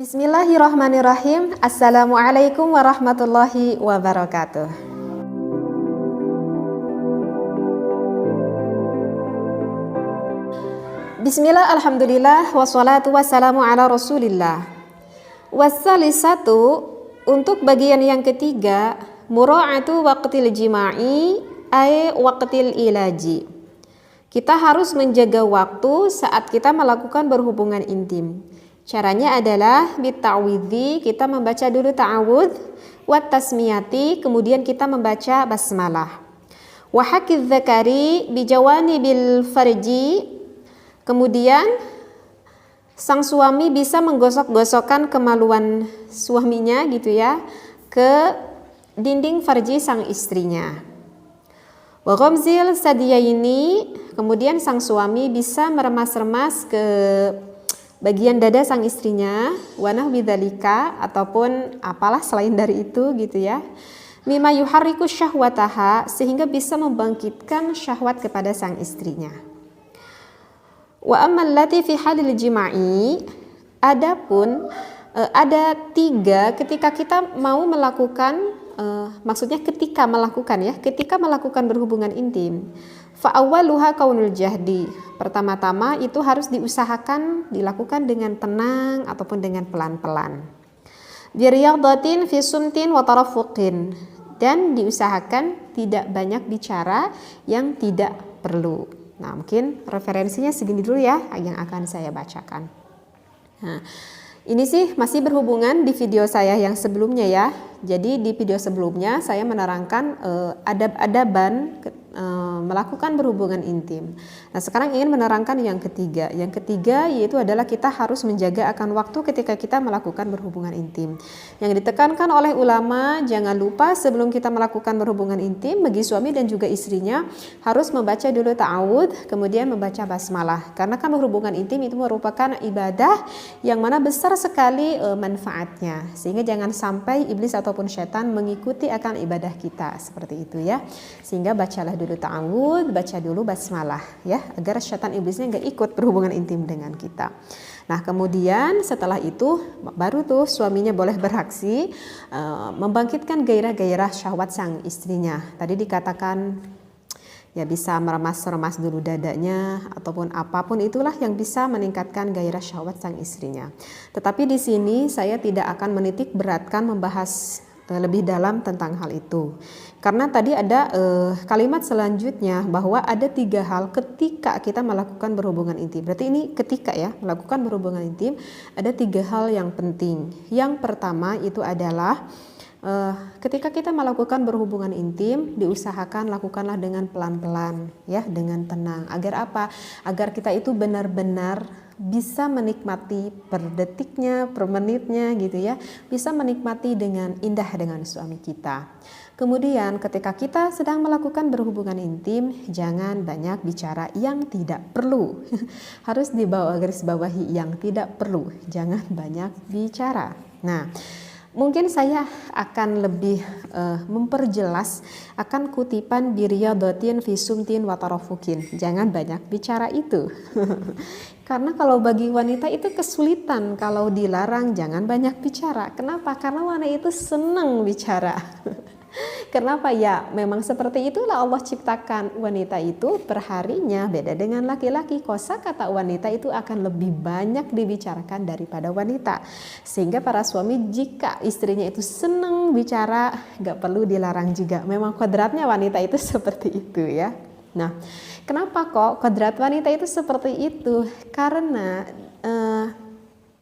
Bismillahirrahmanirrahim. Assalamualaikum warahmatullahi wabarakatuh. Bismillah, alhamdulillah, wassalatu wassalamu ala rasulillah. Wassalisatu, untuk bagian yang ketiga, mura'atu waqtil jima'i ay waqtil ilaji. Kita harus menjaga waktu saat kita melakukan berhubungan intim. Caranya adalah bita'widhi, kita membaca dulu ta'awudz, wat tasmiyati, kemudian kita membaca basmalah. Wa hakiz zakari bijawani bil farji, kemudian sang suami bisa menggosok-gosokkan kemaluan suaminya gitu ya ke dinding farji sang istrinya. Wa ghamzil sadiyaini, kemudian sang suami bisa meremas-remas ke bagian dada sang istrinya, wanah bidzalika, ataupun apalah selain dari itu gitu ya. Mimma yuharriku syahwataha, sehingga bisa membangkitkan syahwat kepada sang istrinya. Wa ammal lati fi halil jima'i, adapun ada tiga ketika kita mau melakukan maksudnya ketika melakukan berhubungan intim. Fa awwaluha kaunul jahdi. Pertama-tama itu harus diusahakan dilakukan dengan tenang ataupun dengan pelan-pelan. Biriyadatin fi sumtin wa tarafuqin, dan diusahakan tidak banyak bicara yang tidak perlu. Nah, mungkin referensinya segini dulu ya yang akan saya bacakan. Nah, ini sih masih berhubungan di video saya yang sebelumnya ya. Jadi di video sebelumnya saya menerangkan adab-adaban melakukan berhubungan intim. Nah, sekarang ingin menerangkan yang ketiga. Yang ketiga yaitu adalah kita harus menjaga akan waktu ketika kita melakukan berhubungan intim. Yang ditekankan oleh ulama, jangan lupa sebelum kita melakukan berhubungan intim bagi suami dan juga istrinya harus membaca dulu ta'awudz, kemudian membaca basmalah. Karena kan berhubungan intim itu merupakan ibadah yang mana besar sekali manfaatnya. Sehingga jangan sampai iblis ataupun syaitan mengikuti akan ibadah kita seperti itu ya. Sehingga bacalah dulu ta'awudz, baca dulu basmalah ya, agar syaitan iblisnya nggak ikut berhubungan intim dengan kita. Nah, kemudian setelah itu baru tuh suaminya boleh beraksi membangkitkan gairah-gairah syahwat sang istrinya. Tadi dikatakan ya bisa meremas-remas dulu dadanya ataupun apapun itulah yang bisa meningkatkan gairah syahwat sang istrinya. Tetapi di sini saya tidak akan menitik beratkan membahas lebih dalam tentang hal itu. Karena tadi ada kalimat selanjutnya bahwa ada 3 hal ketika kita melakukan berhubungan intim. Berarti ini ketika ya melakukan berhubungan intim ada 3 hal yang penting. Yang pertama itu adalah ketika kita melakukan berhubungan intim, diusahakan lakukanlah dengan pelan-pelan ya, dengan tenang. Agar apa? Agar kita itu benar-benar bisa menikmati per detiknya, per menitnya gitu ya. Bisa menikmati dengan indah dengan suami kita. Kemudian ketika kita sedang melakukan berhubungan intim, jangan banyak bicara yang tidak perlu. Harus dibawa garis bawahi yang tidak perlu. Jangan banyak bicara. Nah, mungkin saya akan lebih memperjelas akan kutipan biriyadatin fi sumtin wa tarafukin. Jangan banyak bicara itu. Karena kalau bagi wanita itu kesulitan kalau dilarang jangan banyak bicara. Kenapa? Karena wanita itu senang bicara. Kenapa? Ya memang seperti itulah Allah ciptakan wanita itu perharinya beda dengan laki-laki. Kosakata wanita itu akan lebih banyak dibicarakan daripada wanita. Sehingga para suami jika istrinya itu senang bicara gak perlu dilarang juga. Memang kodratnya wanita itu seperti itu ya. Nah, kenapa kok kodrat wanita itu seperti itu? Karena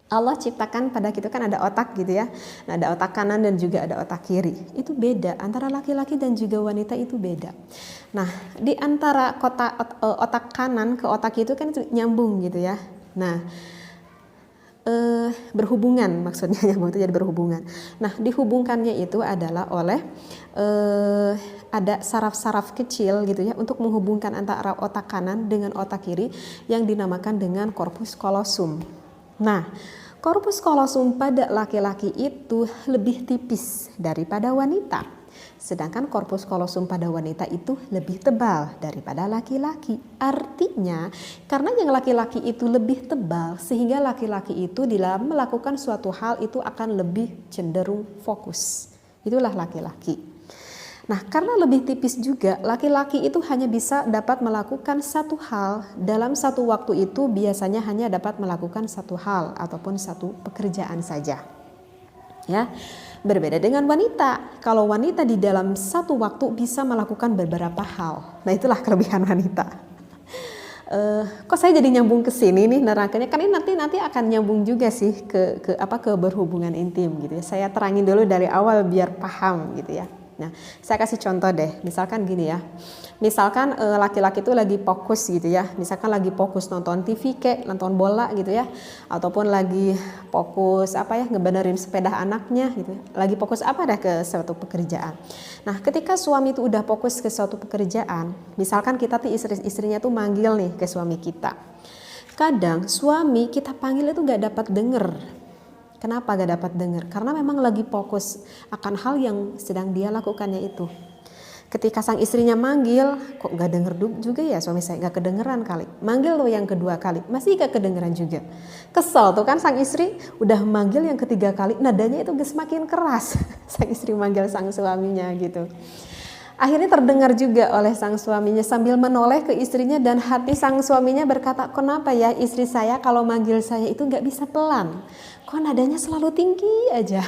Allah ciptakan pada kita kan ada otak gitu ya. Nah, ada otak kanan dan juga ada otak kiri. Itu beda antara laki-laki dan juga wanita, itu beda. Nah, di antara otak kanan ke otak itu kan nyambung gitu ya. Nah, berhubungan maksudnya nyambung itu jadi berhubungan. Nah, dihubungkannya itu adalah oleh ada saraf-saraf kecil gitu ya untuk menghubungkan antara otak kanan dengan otak kiri yang dinamakan dengan corpus callosum. Nah, corpus callosum pada laki-laki itu lebih tipis daripada wanita. Sedangkan korpus kolosum pada wanita itu lebih tebal daripada laki-laki. Artinya karena yang laki-laki itu lebih tebal sehingga laki-laki itu dalam melakukan suatu hal itu akan lebih cenderung fokus. Itulah laki-laki. Nah, karena lebih tipis juga, laki-laki itu hanya bisa dapat melakukan satu hal dalam satu waktu itu, biasanya hanya dapat melakukan satu hal ataupun satu pekerjaan saja. Ya, berbeda dengan wanita. Kalau wanita di dalam satu waktu bisa melakukan beberapa hal. Nah, itulah kelebihan wanita. Kok saya jadi nyambung ke sini nih nerakanya? Kan ini nanti akan nyambung juga sih ke berhubungan intim gitu ya. Saya terangin dulu dari awal biar paham gitu ya. Nah, saya kasih contoh deh. Misalkan gini ya. Misalkan laki-laki itu lagi fokus gitu ya. Misalkan lagi fokus nonton TV kayak nonton bola gitu ya. Ataupun lagi fokus ngebenerin sepeda anaknya gitu. Lagi fokus dah ke suatu pekerjaan. Nah, ketika suami itu udah fokus ke suatu pekerjaan, misalkan kita tuh istrinya tuh manggil nih ke suami kita. Kadang suami kita panggil itu gak dapat denger. Kenapa gak dapat dengar? Karena memang lagi fokus akan hal yang sedang dia lakukannya itu. Ketika sang istrinya manggil, kok gak denger juga ya suami saya, gak kedengeran kali. Manggil lo yang kedua kali, masih gak kedengeran juga. Kesel tuh kan sang istri udah manggil yang ketiga kali, nadanya itu semakin keras. Sang istri manggil sang suaminya gitu. Akhirnya terdengar juga oleh sang suaminya sambil menoleh ke istrinya dan hati sang suaminya berkata, kenapa ya istri saya kalau manggil saya itu gak bisa pelan? Kok nadanya selalu tinggi aja?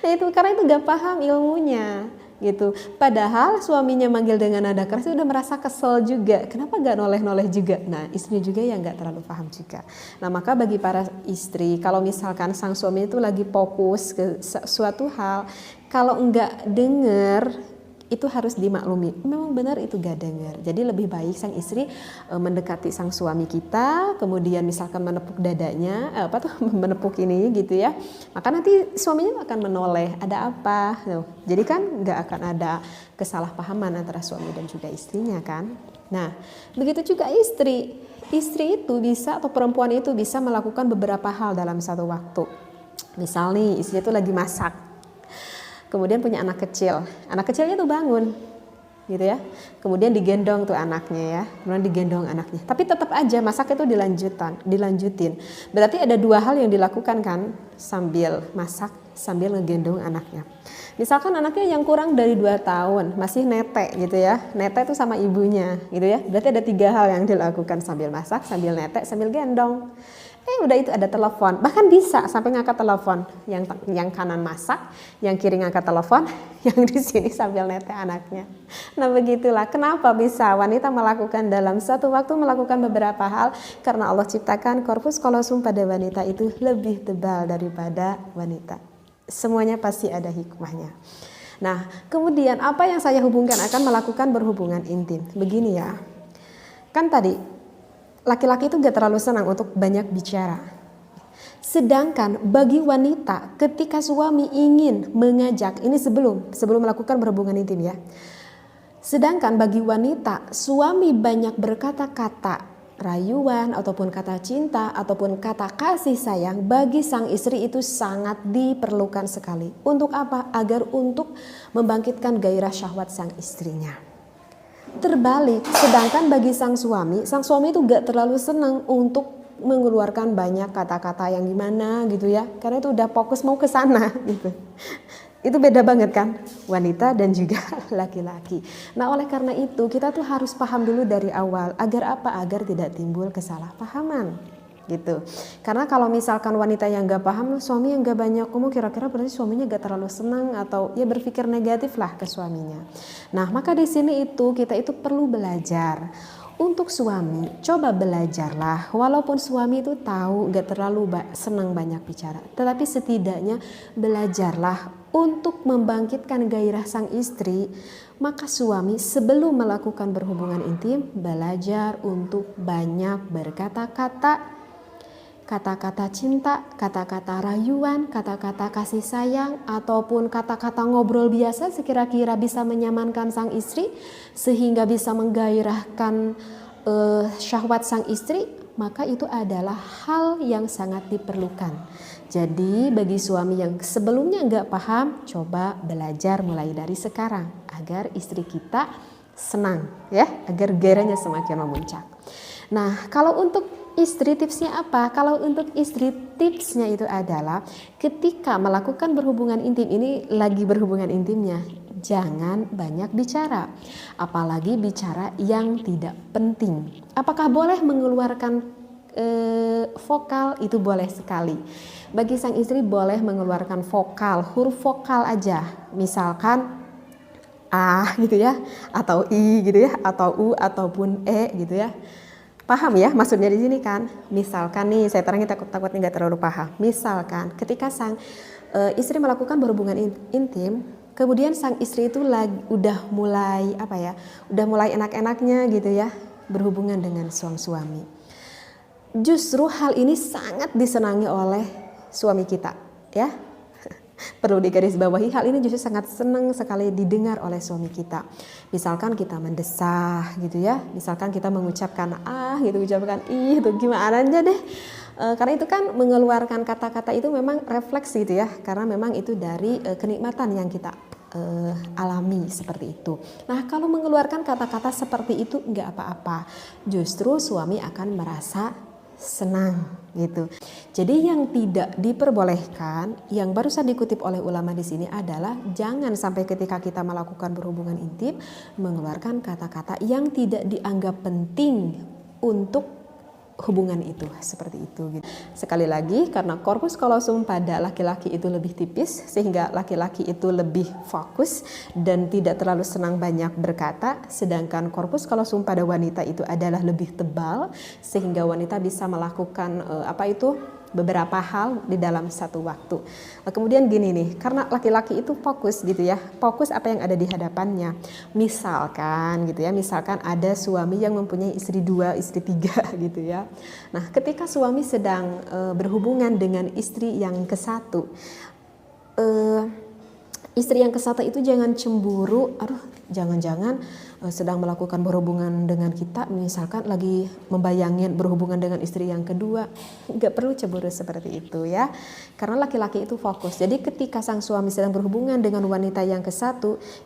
Nah itu karena itu gak paham ilmunya gitu. Padahal suaminya manggil dengan nada keras udah merasa kesel juga. Kenapa gak noleh-noleh juga? Nah istri juga yang gak terlalu paham juga. Nah maka bagi para istri, kalau misalkan sang suami itu lagi fokus ke suatu hal, kalau enggak denger, itu harus dimaklumi. Memang benar itu gak dengar. Jadi lebih baik sang istri mendekati sang suami kita, kemudian misalkan menepuk dadanya, menepuk ini gitu ya. Maka nanti suaminya akan menoleh, ada apa? Jadi kan gak akan ada kesalahpahaman antara suami dan juga istrinya kan. Nah, begitu juga istri. Istri itu bisa atau perempuan itu bisa melakukan beberapa hal dalam satu waktu. Misal nih, istri itu lagi masak. Kemudian punya anak kecil. Anak kecilnya tuh bangun gitu ya. Kemudian digendong tuh anaknya ya. Kemudian digendong anaknya. Tapi tetap aja masak itu dilanjutin. Berarti ada dua hal yang dilakukan kan sambil masak, sambil ngegendong anaknya. Misalkan anaknya yang kurang dari 2 tahun, masih netek gitu ya. Netek itu sama ibunya gitu ya. Berarti ada 3 hal yang dilakukan sambil masak, sambil netek, sambil gendong. Udah itu ada telepon, bahkan bisa sampai ngangkat telepon, yang kanan masak, yang kiri ngangkat telepon, yang di sini sambil netek anaknya. Nah begitulah kenapa bisa wanita melakukan dalam satu waktu melakukan beberapa hal, karena Allah ciptakan korpus kolosum pada wanita itu lebih tebal daripada wanita. Semuanya pasti ada hikmahnya. Nah kemudian apa yang saya hubungkan akan melakukan berhubungan intim? Begini ya, kan tadi laki-laki itu gak terlalu senang untuk banyak bicara. Sedangkan bagi wanita ketika suami ingin mengajak, ini sebelum melakukan berhubungan intim ya. Sedangkan bagi wanita suami banyak berkata-kata rayuan ataupun kata cinta ataupun kata kasih sayang, bagi sang istri itu sangat diperlukan sekali. Untuk apa? Agar untuk membangkitkan gairah syahwat sang istrinya. Terbalik, sedangkan bagi sang suami itu gak terlalu senang untuk mengeluarkan banyak kata-kata yang gimana gitu ya, karena itu udah fokus mau ke sana gitu. Itu beda banget kan, wanita dan juga laki-laki. Nah oleh karena itu kita tuh harus paham dulu dari awal, agar apa? Agar tidak timbul kesalahpahaman gitu. Karena kalau misalkan wanita yang gak paham, suami yang gak banyak ngomong, kira-kira berarti suaminya gak terlalu senang atau ya berpikir negatif lah ke suaminya. Nah maka di sini kita itu perlu belajar. Untuk suami, coba belajarlah, walaupun suami itu tahu gak terlalu senang banyak bicara, tetapi setidaknya belajarlah untuk membangkitkan gairah sang istri. Maka suami sebelum melakukan berhubungan intim, belajar untuk banyak berkata-kata, kata-kata cinta, kata-kata rayuan, kata-kata kasih sayang, ataupun kata-kata ngobrol biasa sekira-kira bisa menyamankan sang istri sehingga bisa menggairahkan syahwat sang istri, maka itu adalah hal yang sangat diperlukan. Jadi bagi suami yang sebelumnya nggak paham, coba belajar mulai dari sekarang agar istri kita senang ya, agar gairahnya semakin memuncak. Nah, kalau untuk istri tipsnya apa? Kalau untuk istri tipsnya itu adalah ketika melakukan berhubungan intim, ini lagi berhubungan intimnya, jangan banyak bicara, apalagi bicara yang tidak penting. Apakah boleh mengeluarkan vokal? Itu boleh sekali. Bagi sang istri boleh mengeluarkan vokal, huruf vokal aja, misalkan A gitu ya, atau I gitu ya, atau U ataupun E gitu ya. Paham ya maksudnya di sini kan? Misalkan nih, saya terangin takutnya nggak terlalu paham. Misalkan ketika sang istri melakukan berhubungan intim, kemudian sang istri itu udah mulai udah mulai enak-enaknya gitu ya, berhubungan dengan suami. Justru hal ini sangat disenangi oleh suami kita ya. Perlu digarisbawahi, hal ini justru sangat senang sekali didengar oleh suami kita. Misalkan kita mendesah gitu ya, misalkan kita mengucapkan gitu, ucapkan itu gimana aja deh. Karena itu kan mengeluarkan kata-kata itu memang refleks gitu ya, karena memang itu dari kenikmatan yang kita alami seperti itu. Nah, kalau mengeluarkan kata-kata seperti itu enggak apa-apa, justru suami akan merasa senang gitu. Jadi yang tidak diperbolehkan, yang barusan dikutip oleh ulama di sini adalah jangan sampai ketika kita melakukan berhubungan intim mengeluarkan kata-kata yang tidak dianggap penting untuk hubungan itu, seperti itu gitu. Sekali lagi, karena korpus kolosum pada laki-laki itu lebih tipis sehingga laki-laki itu lebih fokus dan tidak terlalu senang banyak berkata, sedangkan korpus kolosum pada wanita itu adalah lebih tebal sehingga wanita bisa melakukan beberapa hal di dalam satu waktu. Kemudian gini nih, karena laki-laki itu fokus gitu ya, fokus apa yang ada di hadapannya. Misalkan ada suami yang mempunyai istri 2, istri 3 gitu ya. Nah, ketika suami sedang berhubungan dengan istri yang ke-1, istri yang ke-1 itu jangan cemburu, jangan-jangan sedang melakukan berhubungan dengan kita, misalkan lagi membayangin berhubungan dengan istri yang kedua. Nggak perlu cemburu seperti itu ya, karena laki-laki itu fokus. Jadi ketika sang suami sedang berhubungan dengan wanita yang ke-1,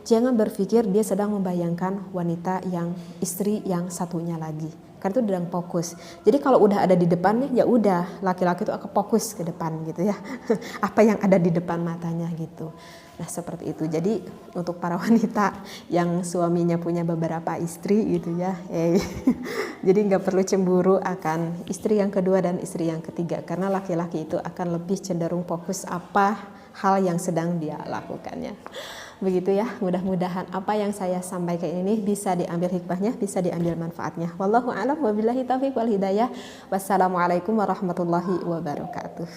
jangan berpikir dia sedang membayangkan wanita yang istri yang satunya lagi, karena itu sedang fokus. Jadi kalau udah ada di depannya, ya udah, laki-laki itu akan fokus ke depan gitu ya. Apa yang ada di depan matanya gitu. Nah, seperti itu. Jadi untuk para wanita yang suaminya punya beberapa istri gitu ya, jadi nggak perlu cemburu akan istri yang kedua dan istri yang ketiga, karena laki-laki itu akan lebih cenderung fokus apa hal yang sedang dia lakukannya. Begitu ya, mudah-mudahan apa yang saya sampaikan ini bisa diambil hikmahnya, bisa diambil manfaatnya. Wallahu a'lam wabillahi taufiq wal hidayah. Wassalamualaikum warahmatullahi wabarakatuh.